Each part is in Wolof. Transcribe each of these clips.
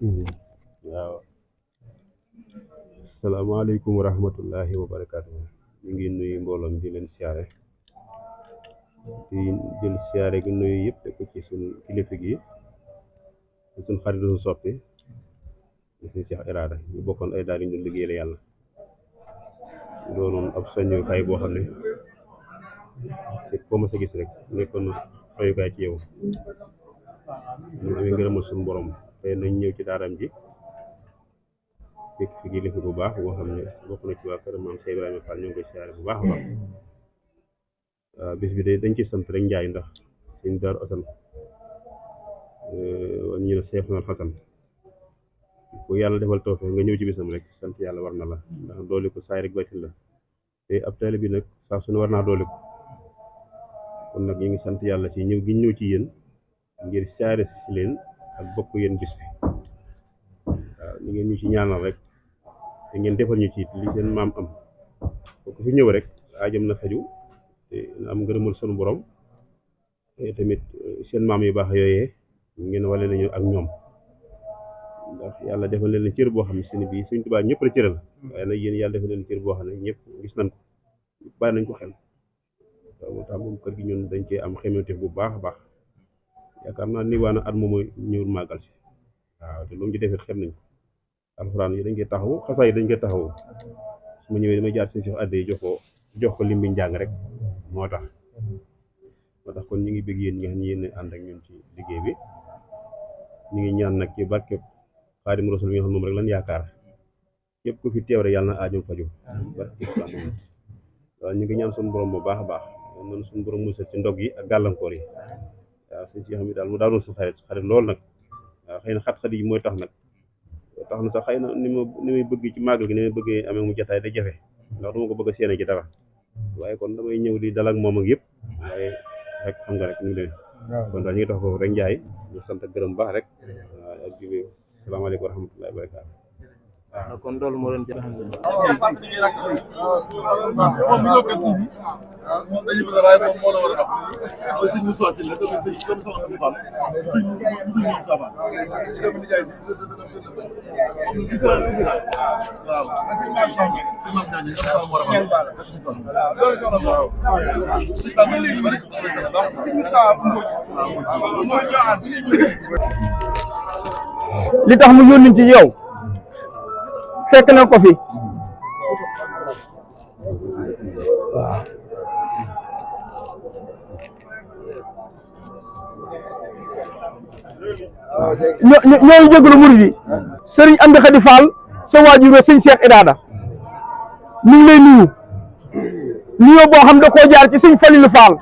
waaw salaamaaleykum wa rahmatullahi wa barakaatu. ñu ngi nuyu mbooloom di leen siyaare di jël siyaare gi nuyu yëpp te ko ci suñ kilifa gi ci suñ xarit suñ soppi di suñ Cheikh Irada ñu bokkoon ay daal ñu doon liggéeyal yàlla doonoon ab soññukaay boo xam ne ko mës a gis rek nekkoon royukaay ci yow ñu amee ngërëmal suñu borom tey nañ ñëw ci daaram ji fekk fi kilifa bu baax boo xam ne bokk na ci waa kër maam Cheikh Ibrahima Fall ñoo ngi koy siyaare bu baax a baax bis bi de dañ ci sant rek njaay ndax suñ Daaru Asan ñu ne Cheikh Xasan bu yàlla defal toofe nga ñëw ci bisam rek sant yàlla war na la ndax dooli ko saay rek batin la te ab taali bi nag saa su ne war naa dooli ko kon nag ñu ngi sant yàlla ci ñëw gi ñëw ci yéen ngir siyaare si leen ak bokk yéen bis bi waaw ñu ngeen ñu ci ñaanal rek te ngeen defal ñu ci li seen maam am ko fi ñëw rek aajam na faju te na am ngërëmal sunu borom te tamit seen maam yu baax yooyee ngeen wale nañu ak ñoom ndax yàlla defal leen cër boo xam ne seen bii Sëñ Tuubaa ñëpp la cëral waaye nag yéen yàlla defal leen cër boo xam ne ñëpp gis nañ ko bàyyi nañ ko xel waaw moo tax moom kër gi ñun dañ cee am xemetif bu baax a baax yaakaar naa ni waa na at moom ñëwul màggal si waaw te lu mu ci defee xem nañ ko alxuraan yi dañ koy taxaw xasaa yi dañ koy taxaw su ma ñëwee damay jaar seen Cheikh adde yi jox ko lim bi njàng rek moo tax kon ñu ngi bëgg yéen ñi nga xam ne yéen ànd ak ñun ci liggéey bi ñu ngi ñaan nag ci barkeb Xaadimu Rasuul nga xam moom rek lan yaakaar képp ku fi teew rek yàlla na aajum faju barke waaw ñu ngi ñaan suñu borom bu baax a baax noonu suñu borom musal ci ndog yi ak gàllankoor yi waaw sëñ si xam ne daal mu daanoon su xarit lool nag waaw xëy na xat-xat yi mooy tax nag tax na sax xëy na ni may bëgg ci màggal gi ni may bëggee amee mu jataay da jafe ndax duma ko bëgg a séene ci dara waaye kon damay ñëw di dal ak moom ak yëpp waaye rek xam nga rek ñu leen kon daal ñu ngi tax foofu rek njaay ñu sant ak gërëm baax rek waaw ak jibi salaamaaleykum wa rahmatullahi wa barakaatu kon loolu moo doon jël moom dañuy bëgg waaye moom moo la war a dox sëñ Moussa Sy la doomu sëñ doomu soxna si Fall sëñ Moussa Fall doomu nijaay si si tool waaw si maam Sagne nga sama war a waaw si Fall ñu bari ci li tax mu yónni ci yow fekk na ko fi waaw ñooy jégalu murid yi sëriñ Amdi Khady Fall sa waajur sëñ Cheikh Irada ñu ngi lay nuyu nuyoo boo xam da koo jaar ci sëñ Falilou Fall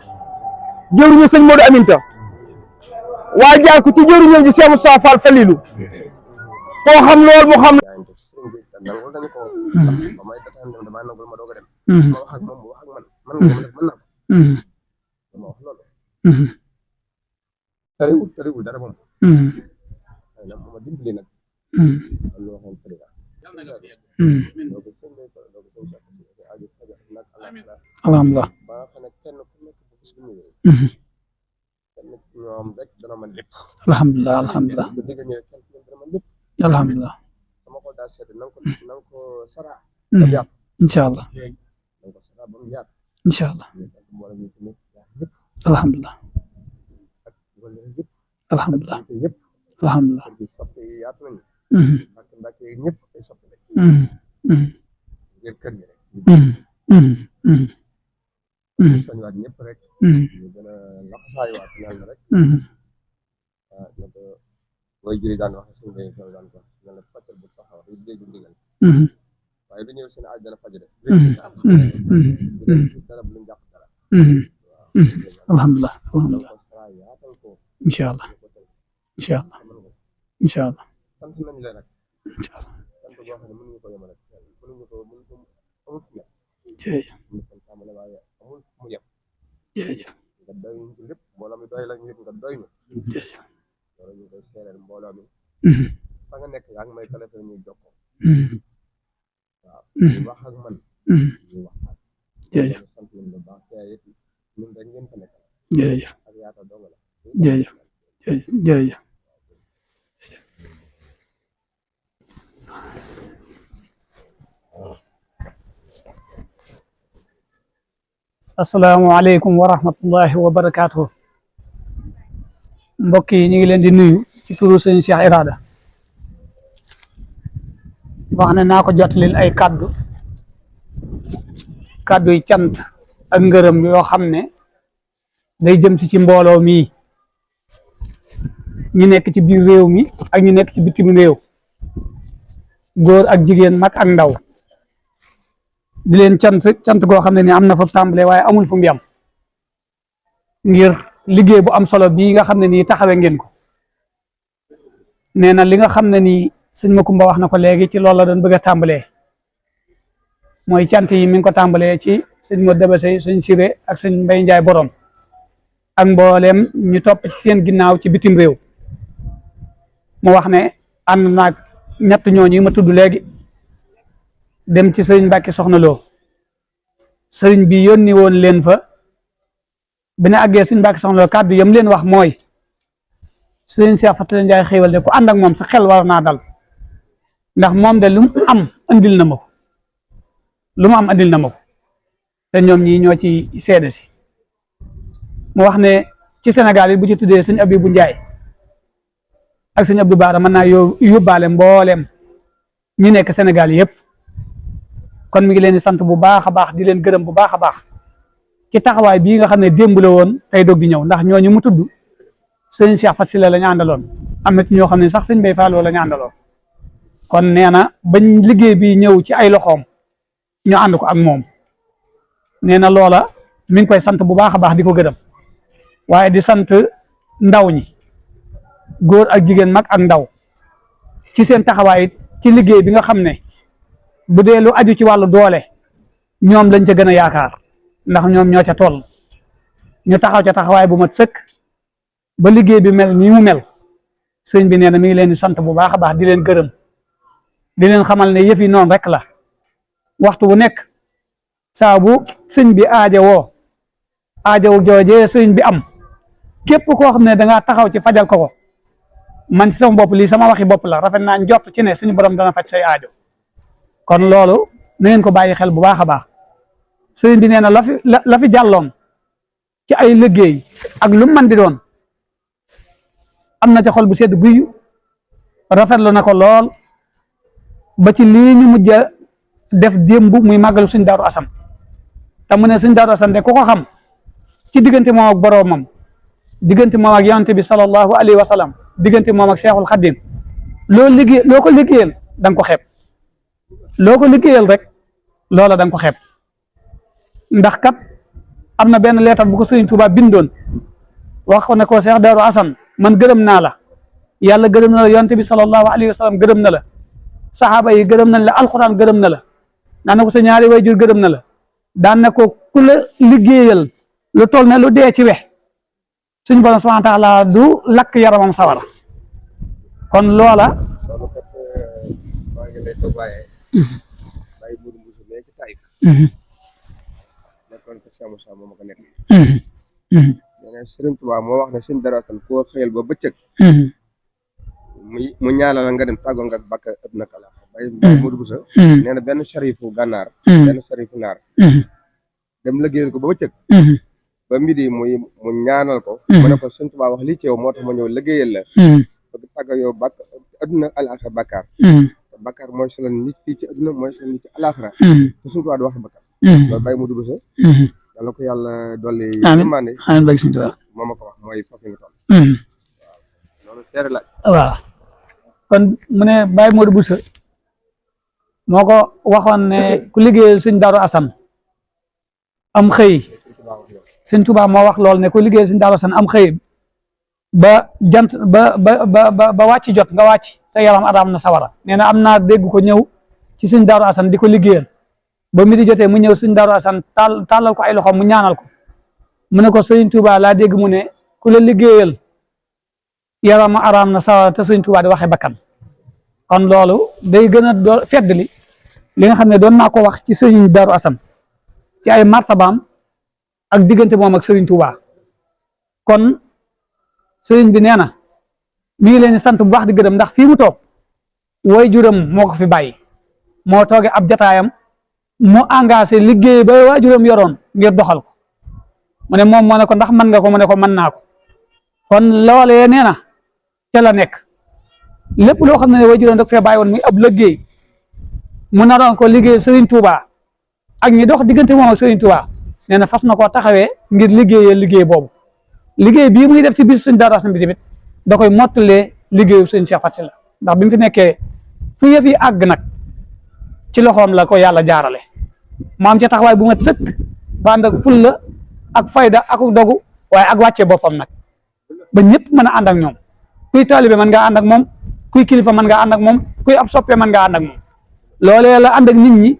jëwriñu sëñ Modou Aminta waaye jaar ko ci jëwriñu ji Cheikh Moussa Fall Falilou koo xam lool mu xam tariwul dara moom ma dimbali nag alhamdulilah ñoom rek dana man lépp alhamdulilah alhamdulilah alhamdulilah sama ko daal seet nang ko sara incha allah nang ko sara ba mu yaatu incha allah alhamdulilah alhamdulilah yëpp alhamdulilah soppe yi yaatu nañu ak mbàkke ñëpp ay soppe lañ ngir kër gi rek soñwaat ñëpp rek ñu gën a laxasaayuwaat ñaan na rek waaw na ko booy jëri daan wax suñu day sol daan ko na la fàccal bu taxaw yi déggu ndigal waaye lu ñëw seen aaj dana faj rek dara bu lu njàq dara alhamdulilah alhamdulilah incha allah incha allah incha allah sant nañu la nag incha allah sant boo xam ne mënuñu ko yemal ak mënuñu ko amul fu yem jërëjëf ñu sant tàmbale waaye amul fu mu yem jërëjëf nga doy ñu ci lépp mbooloo mi doy la ñu yëpp nga doy ñu jërëjëf loolu ñu koy seereel mbooloo mi fa nga nekk yaa ngi may téléphone ñuy jokkoo waaw ñu wax ak man ñu waxtaan jërëjëf sant nañ bu baax te it ñun rek ngeen fa nekk jërëjëf ak yaata dong la jërëjëf jërëjëf asalaamaaleykum wa rahmatullahi wa barakaatu. mbokk yi ñu ngi leen di nuyu ci turu sëñ Cheikh Irada wax ne naa ko jotalil ay kàddu yi cant ak ngërëm yoo xam ne day jëm si ci mbooloo mii ñi nekk ci biir réew mi ak ñi nekk ci bitim réew góor ak jigéen mag ak ndaw di leen cant goo xam ne ni am na fa tàmbale waaye amul fu mu yam ngir liggéey bu am solo bii nga xam ne nii taxawe ngeen ko nee na li nga xam ne nii sëñ Makumba wax na ko léegi ci loolu la doon bëgg a tàmbalee mooy cant yi mi ngi ko tàmbalee ci sëñ Modou Debasey sëñ Siré ak sëñ Mbay Njaay borom ak mbooleem ñu topp ci seen ginnaaw ci bitim réew mu wax ne ànd naag ñett ñooñu yi ma tudd léegi dem ci sëriñ Mbàkke Soxna Lo sëriñ bi yónni woon leen fa bi ne àggee sëriñ Mbàkke Soxna Lo kàddu yam leen wax mooy sëriñ Cheikh Faty Ndiaye xéewal de ku ànd ak moom sa xel war naa dal ndax moom de lu mu am andil na ma ko te ñoom ñii ñoo ci seede si mu wax ne ci Sénégal yi bu ci tuddee sëñ Abibou Ndiaye ak sëñ Abdou Bara mën naa yóbbaale mbooleem ñi nekk Sénégal yëpp kon mi ngi leen di sant bu baax a baax di leen gërëm bu baax a baax ci taxawaay bii nga xam ne démb la woon tey doog di ñëw ndax ñooñu mu tudd sëñ Cheikh Faty Sylla la ñu àndaloon am na ci ñoo xam ne sax sëñ Bay Fallou la ñu àndaloon kon nee na bañ liggéey bi ñëw ci ay loxoom ñu ànd ko ak moom nee na loola mi ngi koy sant bu baax a baax di ko gërëm waaye di sant ndaw ñi góor ak jigéen mag ak ndaw ci seen taxawaay ci liggéey bi nga xam ne bu dee lu aju ci wàllu doole ñoom lañ ca gën a yaakaar ndax ñoom ñoo ca toll ñu taxaw ca taxawaay bu mat sëkk ba liggéey bi mel nii mu mel sëñ bi nee na mi ngi leen di sant bu baax a baax di leen gërëm di leen xamal ne yëf yi noonu rek la waxtu bu nekk saa bu sëñ bi aajo joojee sëñ bi am képp koo xam ne da ngaa taxaw ci fajal ko man ci sama bopp lii sama waxi bopp la rafet naa njort ci ne suñu borom dana faj say aajo kon loolu na ngeen ko bàyyi xel bu baax a baax sëñ bi nee na la fi jàlloon ci ay liggéey ak lu man di doon am na ci xol bu sedd guy rafetlu na ko lool ba ci lii ñu mujj a def démb muy màggalu suñ Daaru Asan te mu ne suñ Daaru Asan de ku ko xam ci diggante moom ak boroomam diggante moom ak yonent bi sallallahu alayhi wa sallam diggante moom ak Seexul Xaddim loo ko liggéeyal da nga ko xeeb loo ko liggéeyal rek loola da nga ko xeeb ndax kat am na benn leetar bu ko Sëriñ Tuubaa bindoon wax ko ne ko Seex Daaru Asan man gërëm naa la yàlla gërëm na la yonent bi sallallahu alayhi wa sallam gërëm na la saxaaba yi gërëm nañ la alxuraan gërëm na la daan na ko sa ñaari wayjur gërëm na la daan na ko ku la liggéeyal lu toll ne lu dee ci wex suñu borom subhaanahu wa taala du lakk yaramam sawara kon loola maa ngi lay toog waaye bàyyi Modou Moussa mais ci Taïf nekkoon ko Cheikh Moussa moom ko nekk nee na Sëriñ Tuubaa moo wax ne seen dara tan koo xëyal ba bëccëg mu ñaanal nga dem tàggoo nga bàkk ëpp na kala bàyyi Modou Moussa nee na benn sharifu gànnaar benn sharifu naar dem liggéeyal ko ba bëccëg ba midi mu ñaanal ko mu ne ko Sëriñ Tuubaa wax lii ci yow moo tax ma ñëw liggéeyal la bëgg tàgga yow bàkk adduna alaxira bàkkaar bàkkaar mooy solo nit fii ci adduna mooy solo nit ci alaxira te Sëriñ Tuubaa di wax bàkkaar loolu bàyyi Modou Moussa yàlla ko yàlla dolli yërmande amiin bàyyi Sëriñ Tuubaa moo ma ko wax mooy foofu nga toll loolu seere la waaw kon mu ne Baye Modou Bousso moo ko waxoon ne ku liggéeyal sëñ Daaru Asan am xëy sëñ Tuubaa moo wax lool ne ku liggéeyal sëñ Daaru Asan am xëy ba jant ba wàcc jot nga wàcc sa yaram araam na sawara nee na am naa dégg ko ñëw ci sëñ Daaru Asan di ko liggéeyal ba mi di jotee mu ñëw sëñ Daaru Asan tàllal ko ay loxoom mu ñaanal ko mu ne ko sëñ Tuubaa laa dégg mu ne ku la liggéeyal yaram araam na sawara te sëñ Tuubaa di waxee bakkan kon loolu day gën a fedd li nga xam ne doon naa ko wax ci sëñ Daaru Asan ci ay martabaam ak diggante moom ak sëriñ Tuubaa kon sëriñ bi nee na mi ngi leen di sant bu baax di gërëm ndax fii mu toog way juram moo ko fi bàyyi moo toogee ab jataayam mu engagé liggéey ba waajuram yoroon ngir doxal ko mu ne moom moo ne ko ndax mën nga ko mu ne ko mën naa ko kon loolee nee na ca la nekk lépp loo xam ne waajuram da ko fee bàyyi woon muy ab liggéey mu naroon ko liggéey Serigne Touba ak ñi dox diggante moom ak Serigne Touba nee na fas na koo taxawee ngir liggéeyee liggéey boobu liggéey bii muy def ci biir suñu Darou Assane bi tamit da koy mottalee liggéeyu sëñ Cheikh Faty Sylla ndax bi mu fi nekkee fu yëf yi àgg nag ci loxoom la ko yàlla jaarale mu am ca taxawaay bu mat sëkk ba ànd ak fulla ak fayda ak dogu waaye ak wàccee boppam nag ba ñëpp mën a ànd ak ñoom kuy taalibe mën ngaa ànd ak moom kuy kilifa mën ngaa ànd ak moom kuy ab soppe mën ngaa ànd ak moom loolee la ànd ak nit ñi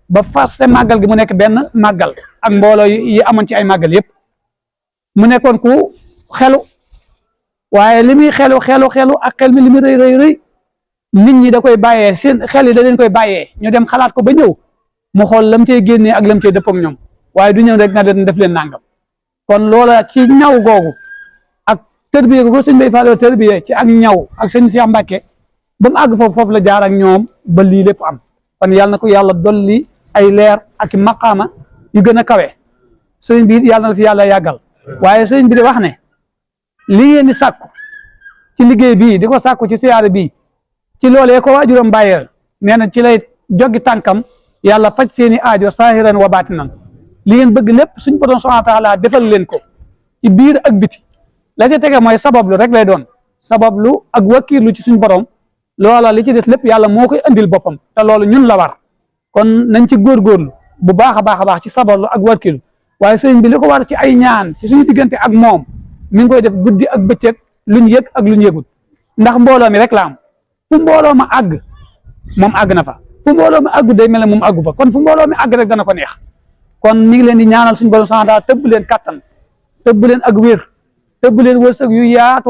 ba faste màggal gi mu nekk benn màggal ak mbooloo yi amoon ci ay màggal yëpp mu nekkoon ku xelu waaye li muy xelu ak xel mi li muy rëy nit ñi da koy bàyyee seen xel yi da leen koy bàyyee ñu dem xalaat ko ba ñëw mu xool lam cay génnee ak lam cay dëpp ak ñoom waaye du ñëw rek na leen def leen nangam kon loola ci ñaw googu ak tërbiye ko sëñ Bay Fall tërbiye ci ak ñaw ak sëñ Cheikh Mbacke ba mu àgg foofu la jaar ak ñoom ba lii lépp am kon yàlla na ko yàlla dolli ay leer ak maqaama yu gën a kawe sëñ bi yàlla na la fi yàlla yàggal waaye sëñ bi di wax ne li ngeen di sàkku ci liggéey bii di ko sàkku ci siyaare bii ci loolee ko waajuram bàyyeel nee na ci lay joggi tànkam yàlla faj seeni aajo saahiran wa baatinan li ngeen bëgg lépp suñ borom subhaanahu wa taala defal leen ko ci biir ak biti la ca tege mooy sabablu rek lay doon sabablu ak wakkiirlu ci suñ borom loola li ci des lépp yàlla moo koy andil boppam te loolu ñun la war kon nañ ci góorgóorlu bu baax a baax ci sabablu ak wakkiirlu waaye sëriñ bi li ko war ci ay ñaan ci suñu diggante ak moom mi ngi koy def guddi ak bëccëg luñ yëg ak luñ yëgul ndax mbooloo mi rek la am fu mbooloo ma àgg moom àgg na fa fu mbooloo mi àggu day mel ne moom àggu fa kon fu mbooloo mi àgg rek dana ko neex kon mi ngi leen di ñaanal suñu borom subhaanahu wa taala tëbb leen kattan tëbb leen ak wér tëbb leen wërsëg yu yaatu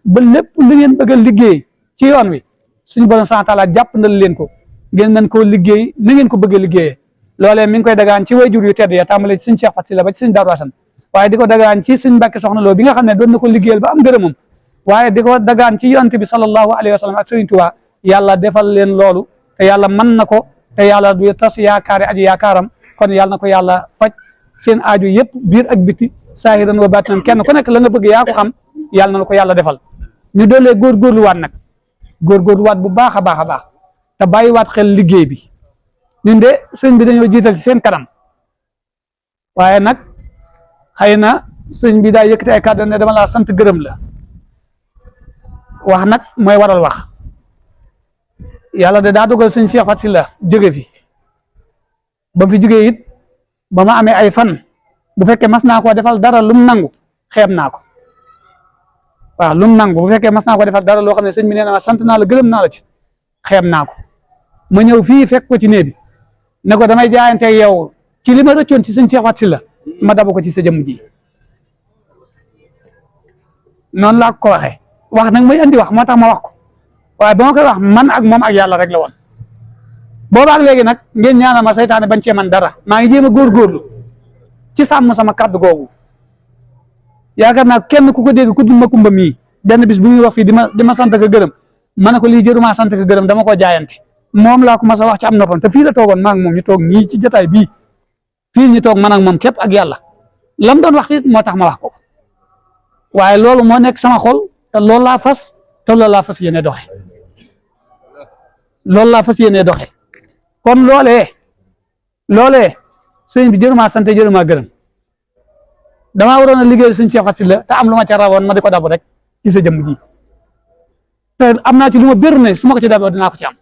ba lépp lu ngeen bëgg a liggéey ci yoon wi suñu borom subhaanahu wa taala jàpp ndal leen ko ngeen mën koo liggéey na ngeen ko bëgg a liggéeyee loolee mi ngi koy dagaan ci wayjur yu tedd ya tàmbale ci sëñ Cheikh Faty Sylla ba ci sëñ Darou Assane waaye di ko dagaan ci sëñ Mbàkke Soxna Lo bi nga xam ne doon na ko liggéeyal ba am gërëmam waaye di ko dagaan ci yonent bi sallallahu alayhi wa sallam ak Sëriñ Tuubaa yàlla defal leen loolu te yàlla mën na ko te yàlla du tas yaakaari aji yaakaaram kon yàlla na ko yàlla faj seen aaju yëpp biir ak biti saahiran wa baatinan kenn ku nekk la nga bëgg yaa ko xam yàlla na ko yàlla defal ñu doolee góorgóorluwaat nag góorgóorluwaat bu baax a baax te bàyyiwaat xel liggéey bi ñun de sëñ bi dañoo jiital ci seen kanam waaye nag xëy na sëñ bi daa yëkkati ay kàddu ne dama laa sant gërëm la wax nag mooy waral wax yàlla de daa dogal sëñ Cheikh Faty Sylla jóge fi ba fi jógee it ba ma amee ay fan bu fekkee mas naa koo defal dara lum nangu xeeb naa ko waaw lum nangu bu fekkee mas naa ko defal dara loo xam ne sëñ bi nee na ma sant naa la gërëm naa la ci xeeb naa ko ma ñëw fii fekk ko ci néeg bi ne ko damay jaayante yow ci li ma rëccoon ci sëñ Cheikh Faty Sylla ma dabu ko ci sa jëmm ji noonu laa ko waxee wax nag may andi wax moo tax ma wax ko waaye ba ma koy wax man ak moom ak yàlla rek la woon boobaak léegi nag ngeen ñaanal ma saytaane bañ cee man dara maa ngi jéem a góorgóorlu ci sàmm sama kàddu googu yaakaar naa kenn ku ko dégg ku dul ma kumba mii benn bis bu muy wax fii di ma sant ko gërëm ma ne ko lii jërumaa sant ko gërëm dama koo jaayante moom laa ko mas a wax ci am noppam te fii la toogoon maa ngi moom ñu toog ñii ci jotaay bii fii ñu toog man ak moom képp ak yàlla lam doon wax it moo tax ma wax ko waaye loolu moo nekk sama xol te loolu laa fas te loolu laa fas yéene doxe loolu laa fas yéene doxe kon loolee sëñ bi jërumaa sant jërumaa gërëm damaa waroon a liggéeyal sëñ Cheikh Faty Sylla te am lu ma ca rawoon ma di ko dabu rek ci sa jëmm ji te am naa ci lu ma bir ne su ma ko ci daboo dinaa ko ci am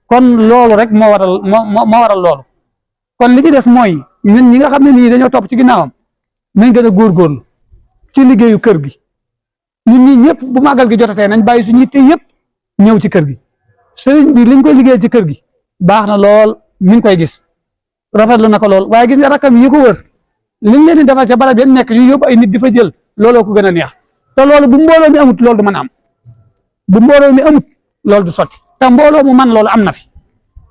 kon loolu rek moo waral loolu kon li ci des mooy ñun ñi nga xam ne nii dañoo topp ci ginnaawam nañ gën a góorgóorlu ci liggéeyu kër gi ñun ñii ñëpp bu màggal gi jotatee nañ bàyyi suñu yitte yëpp ñëw ci kër gi sëriñ bi liñ koy liggéey ci kër gi baax na lool mi ngi koy gis rafetlu na ko lool waaye gis nga rakam yi ko wër liñ leen di defal ca barab yéen nekk ñu yóbbu ay nit di fa jël looloo ko gën a neex te loolu bu mbooloo mi amut loolu du mën a am bu mbooloo mi amut loolu du sotti te mbooloo mu man loolu am na fi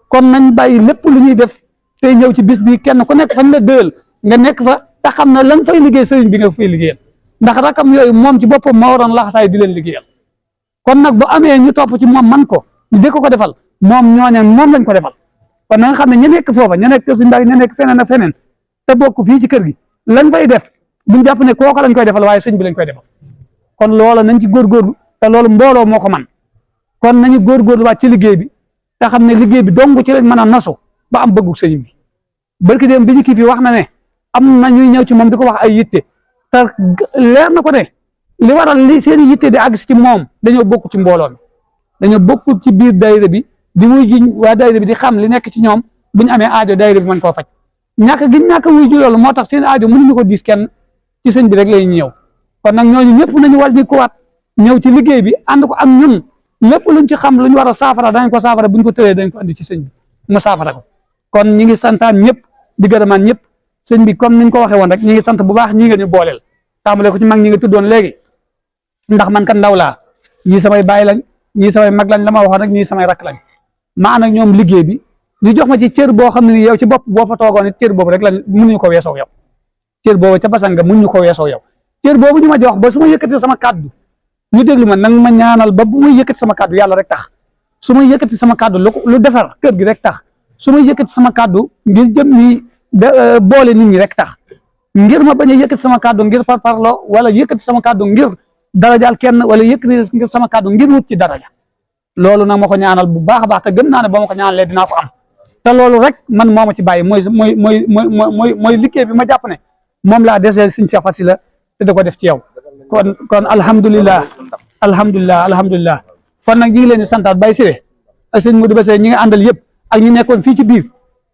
kon nañ bàyyi lépp lu ñuy def tey ñëw ci bis bi kenn ku nekk fan la dëël nga nekk fa te xam ne lan fay liggéey sëriñ bi nga fay liggéeyal ndax rakam yooyu moom ci boppam moo waroon laxasaay di leen liggéeyal kon nag bu amee ñu topp ci moom man ko ñu dëkk ko defal moom ñooñu moom lañ ko defal kon na nga xam ne ña nekk foofa ña nekk kër suñu mbaa ña nekk feneen ak feneen te bokk fii ci kër gi lañ fay def buñ jàpp ne kooka lañ koy defal waaye sëñ bi lañ koy defal kon loola nañ ci góorgóorlu te loolu mbooloo moo ko man kon nañu góorgóorlu waat ci liggéey bi te xam ne liggéey bi dong ci lañ mën a nasu ba am bëggu sëñ bi barki dem bi ñu kii fi wax na ne am na ñuy ñëw ci moom di ko wax ay yitte te leer na ko ne li waral li seen yitte di àgg si ci moom dañoo bokk ci mbooloo mi dañoo bokk ci biir daayira bi di muy ji waa daayira bi di xam li nekk ci ñoom bu ñu amee aajo daayira bi mën koo faj ñàkk gi ñàkk wuy ji loolu moo tax seen aajo mënuñu ko diis kenn ci sëñ bi rek lay ñëw kon nag ñooñu ñëpp nañu war di ko waat ñëw ci liggéey bi ànd ko ak ñun lépp luñ ci xam lu ñu war a saafara danañ ko saafara buñ ko tëree dañ ko andi ci sëñ bi mu saafara ko kon ñi ngi santaan ñëpp di gërëmaan ñëpp sëñ bi comme niñ ko waxee woon rek ñi ngi sant bu baax ñi nga ñu booleel tàmbale ko ci mag ñi nga tuddoon léegi ndax man kat ndaw laa ñii samay baay lañ ñii samay mag lañ la ma waxoon rek ñii samay rakk lañ ma ànd ak ñoom liggéey bi ñu jox ma ci cër boo xam ne ni yow ci bopp boo fa toogoon it cër boobu rek lañ mënuñu ko weesoo yow cër boobu ca basanga mënuñu ko weesoo yow cër boobu ñu ma jox ba su ma yëkkati sama kàddu ñu déglu ma nag ma ñaanal ba bu may yëkkati sama kàddu yàlla rek tax su ma yëkkati sama kàddu lu defar kër gi rek tax su ma yëkkati sama kàddu ngir jëm ni boole nit ñi rek tax ngir ma bañ a yëkkati sama kàddu ngir parparloo wala yëkkati sama kàddu ngir darajaal kenn wala yëkkati ngir sama kàddu ngir wut ci daraja loolu nag ma ko ñaanal bu baax a baax te gëm naa ne ba ma ko ñaanalee dinaa ko am te loolu rek man moo ma ci bàyyi mooy liggéey bi ma jàpp ne moom laa desee Sëñ Cheikh Faty Sylla te da ko def ci yow kon alhamdulilah kon nag ñi ngi leen di santaat Baye Siré ak sëñ Modou Bassé ñi nga àndal yëpp ak ñi nekkoon fii ci biir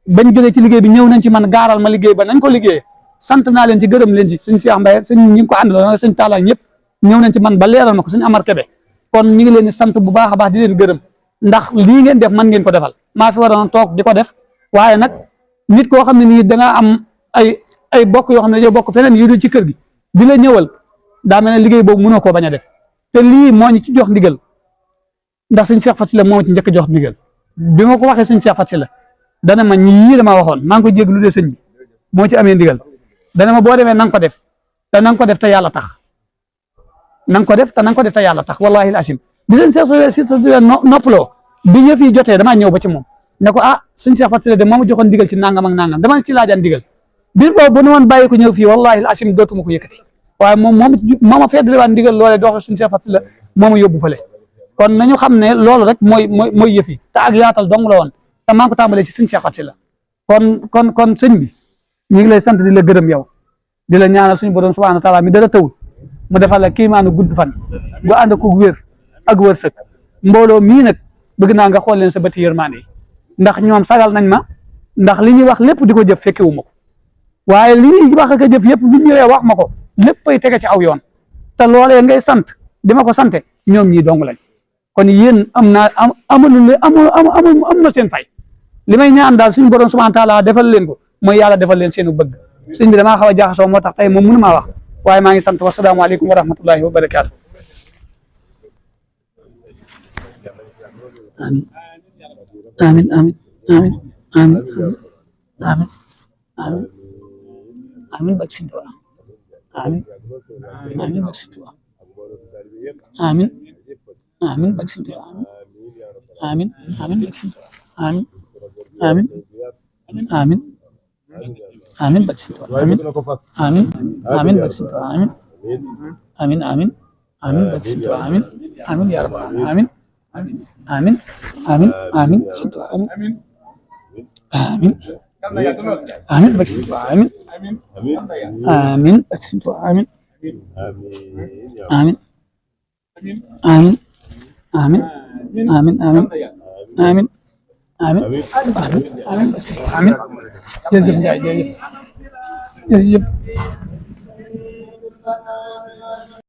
bañ jógee ci liggéey bi ñëw nañ ci man gaaral ma liggéey ba nañ ko liggéeyee sant naa leen ci gërëm leen ci sëñ Cheikh Mbaye sëñ ñi ngi ko àndal sëñ Talla ñëpp ñëw nañ ci man ba leeral ma ko sëñ Amar Kébé kon ñi ngi leen di sant bu baax a baax di leen gërëm ndax lii ngeen def man ngeen ko defal maa fi waroon toog di ko def waaye nag nit koo xam ne nii da nga am ay bokk yoo xam ne dañoo bokk feneen yu dul ci kër gi di la ñëwal daa mel ne liggéey boobu mënoo koo bañ a def te lii moo ñu ci jox ndigal ndax sëñ Cheikh Faty Sylla moo ci njëkk jox ndigal bi ma ko waxee sëñ Cheikh Faty Sylla dana ma ñii dama waxoon maa ngi ko jéglu de sëñ bi moo ci amee ndigal dana ma boo demee na nga ko def te na nga ko def te yàlla tax na nga ko def te na nga ko def te yàlla tax wallahi asim bi sëñ Cheikh Faty Sylla noppaloo bi yëf yi jotee damaa ñëw ba ci moom ne ko ah sëñ Cheikh Faty Sylla de moo ma joxoon ndigal ci nangam ak nangam dama ci laajaan ndigal biir boobu bu nu woon bàyyi ko ñëw fii wallahi asim dootuma ko yëkkati waaye moom moo ma feddaliwaat ndigal loolee dox sëñ Cheikh Faty Sylla moo ma yóbbu fële kon nañu xam ne loolu rek mooy yëf yi te ak yaatal dong la woon te maa ngi ko tàmbalee ci sëñ Cheikh Faty Sylla kon sëñ bi ñu ngi lay sant di la gërëm yow di la ñaanal suñu borom subhanahu wa taala mi dara tawul mu defal la kiimaanu gudd fan gu ànd ak wér ak wërsëg mbooloo mii nag bëgg naa nga xool leen sa bëti yërmande yi ndax ñoom sagal nañ ma ndax li ñuy wax lépp di ko jëf fekkewu ma ko waaye li ñuy wax ak a jëf yëpp bu ñu ñëwee wax ma ko léppay tege ci aw yoon te loolee ngay sant di ma ko sante ñoom ñii dong lañ kon yéen am na seen fay li may ñaan daal suñu borom subhanahu wa taala defal leen ko mooy yàlla defal leen seenu bëgg sëñ bi damaa xaw a jaaxasoo moo tax tey moom mënu maa wax waaye maa ngi sant wasalaamaaleykum wa rahmatullahi wa barakaatu. amin amin amin amin amin amin amin bak sëñ Tuubaa amin amin bak sëñ Tuubaa amin amin bak sëñ Tuubaa amin amin bak sëñ Tuubaa amin amin amin amin bak sëñ Tuubaa amin amin amin bak sëñ Tuubaa amin amin amin amin bak sëñ Tuubaa amin amin ya rabbal amin amin amin amin sëñ Tuubaa amin amin amin bak sëñ Tuubaa amin amin bak sëñ Tuubaa amin amin amin amin amin amin amin amin amin amin amin jërëjëf Njaay jërëjëf